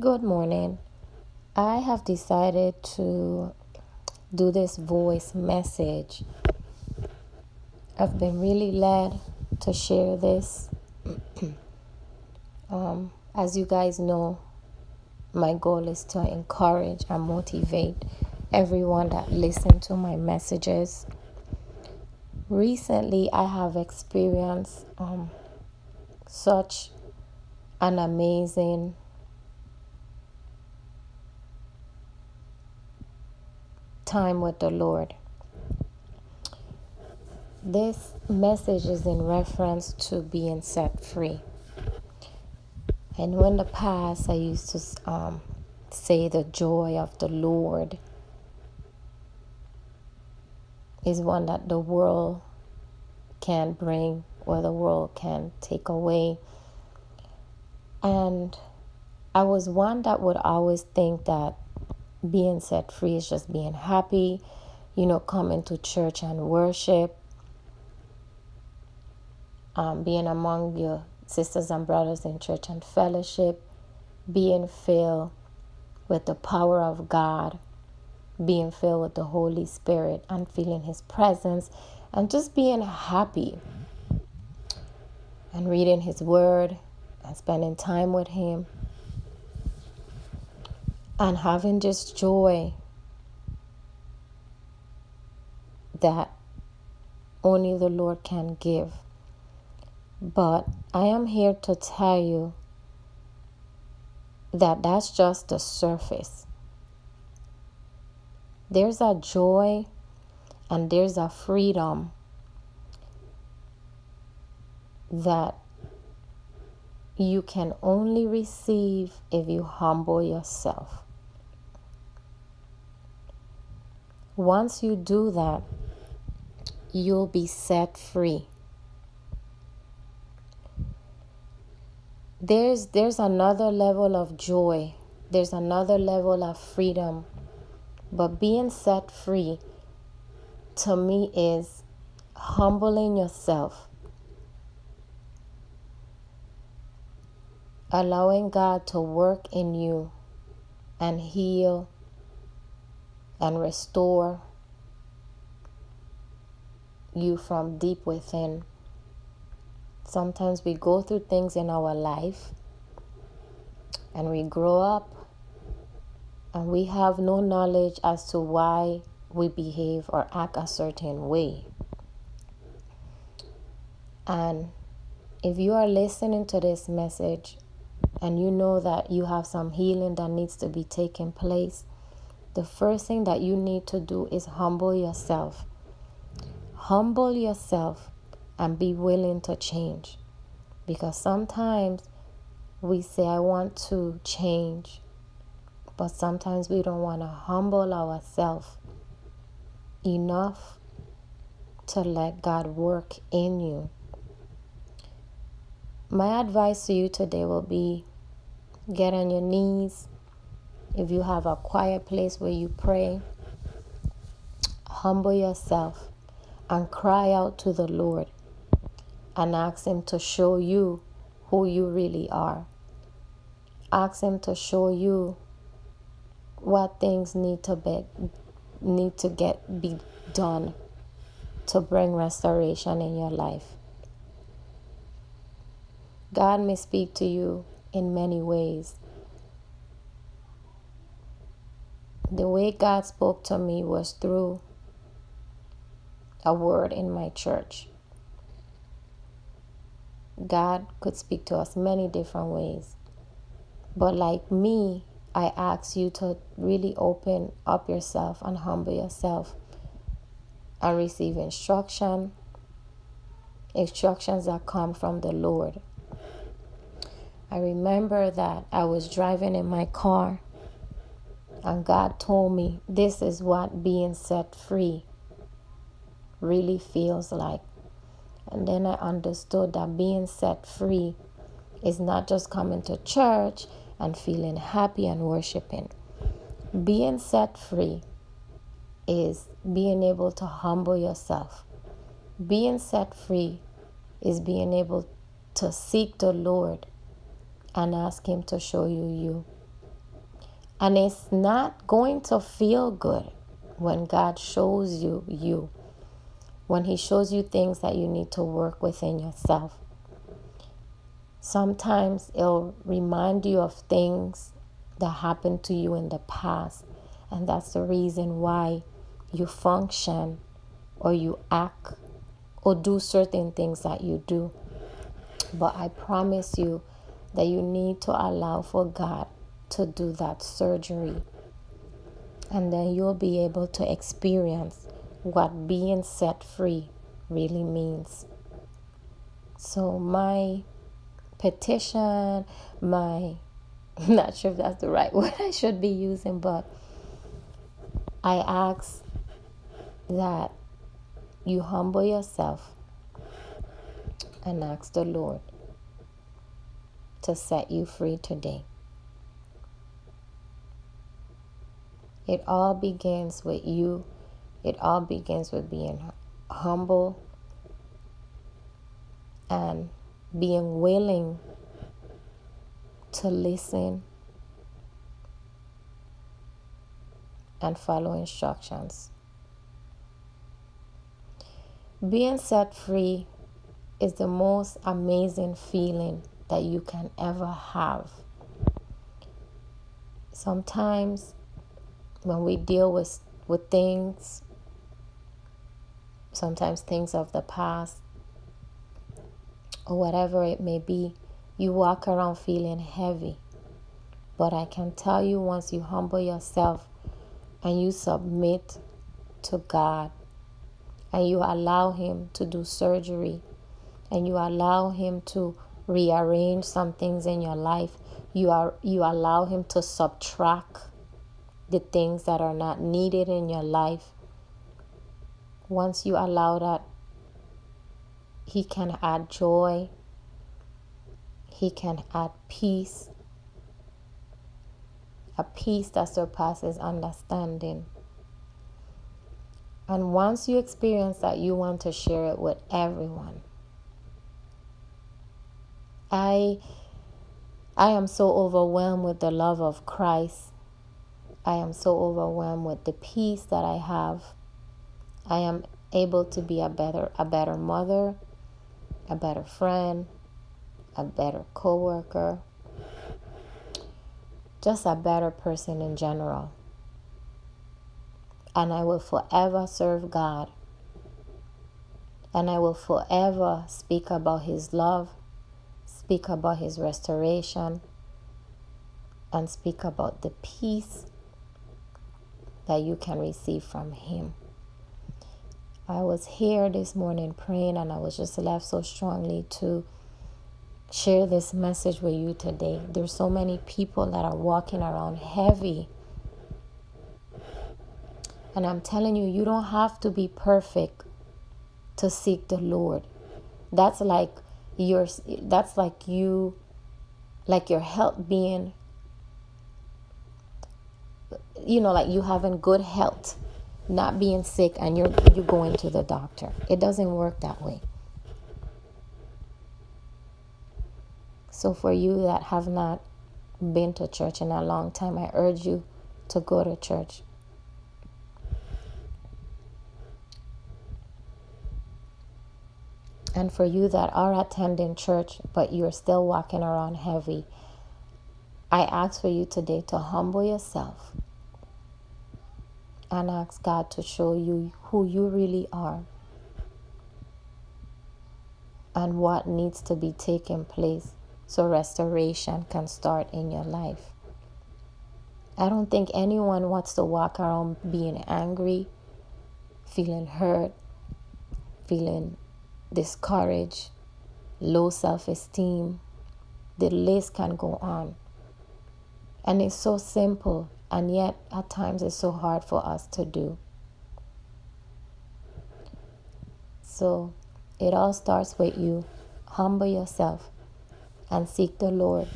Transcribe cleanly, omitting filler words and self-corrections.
Good morning. I have decided to do this voice message. I've been really led to share this. As you guys know, my goal is to encourage and motivate everyone that listens to my messages. Recently, I have experienced such an amazing time with the Lord. This message is in reference to being set free. I know in the past I used to say the joy of the Lord is one that the world can't bring or the world can take away. And I was one that would always think that being set free is just being happy, coming to church and worship, being among your sisters and brothers in church and fellowship, being filled with the power of God, being filled with the Holy Spirit and feeling His presence, and just being happy and reading His Word and spending time with Him and having just joy that only the Lord can give. But I am here to tell you that that's just the surface. There's a joy and there's a freedom that you can only receive if you humble yourself. Once you do that, you'll be set free. There's another level of joy. There's another level of freedom. But being set free, to me, is humbling yourself. Allowing God to work in you and heal and restore you from deep within. Sometimes we go through things in our life and we grow up and we have no knowledge as to why we behave or act a certain way. And if you are listening to this message and you know that you have some healing that needs to be taking place, the first thing that you need to do is humble yourself. Humble yourself and be willing to change. Because sometimes we say, I want to change. But sometimes we don't want to humble ourselves enough to let God work in you. My advice to you today will be get on your knees. If you have a quiet place where you pray, humble yourself and cry out to the Lord and ask Him to show you who you really are. Ask Him to show you what things need to be done to bring restoration in your life. God may speak to you in many ways. The way God spoke to me was through a word in my church. God could speak to us many different ways. But like me, I ask you to really open up yourself and humble yourself and receive instructions that come from the Lord. I remember that I was driving in my car and God told me this is what being set free really feels like. And then I understood that being set free is not just coming to church and feeling happy and worshiping. Being set free is being able to humble yourself. Being set free is being able to seek the Lord and ask Him to show you you. And it's not going to feel good when God shows you, when He shows you things that you need to work within yourself. Sometimes it'll remind you of things that happened to you in the past. And that's the reason why you function or you act or do certain things that you do. But I promise you that you need to allow for God to do that surgery. And then you'll be able to experience what being set free really means. So my petition, I'm not sure if that's the right word I should be using, but I ask that you humble yourself and ask the Lord to set you free today. It all begins with you. It all begins with being humble and being willing to listen and follow instructions. Being set free is the most amazing feeling that you can ever have. Sometimes when we deal with things, sometimes things of the past or whatever it may be, you walk around feeling heavy. But I can tell you, once you humble yourself and you submit to God and you allow Him to do surgery and you allow Him to rearrange some things in your life, you allow Him to subtract the things that are not needed in your life. Once you allow that, He can add joy. He can add peace. A peace that surpasses understanding. And once you experience that, you want to share it with everyone. I am so overwhelmed with the love of Christ. I am so overwhelmed with the peace that I have. I am able to be a better mother, a better friend, a better coworker, just a better person in general. And I will forever serve God. And I will forever speak about His love, speak about His restoration, and speak about the peace that you can receive from Him. I was here this morning praying, and I was just left so strongly to share this message with you today. There's so many people that are walking around heavy. And I'm telling you, you don't have to be perfect to seek the Lord. That's like your health being, like you having good health, not being sick, and you're going to the doctor. It doesn't work that way. So for you that have not been to church in a long time, I urge you to go to church. And for you that are attending church, but you're still walking around heavy, I ask for you today to humble yourself and ask God to show you who you really are and what needs to be taking place so restoration can start in your life. I don't think anyone wants to walk around being angry, feeling hurt, feeling discouraged, low self-esteem. The list can go on. And it's so simple, and yet at times it's so hard for us to do. So it all starts with you. Humble yourself and seek the Lord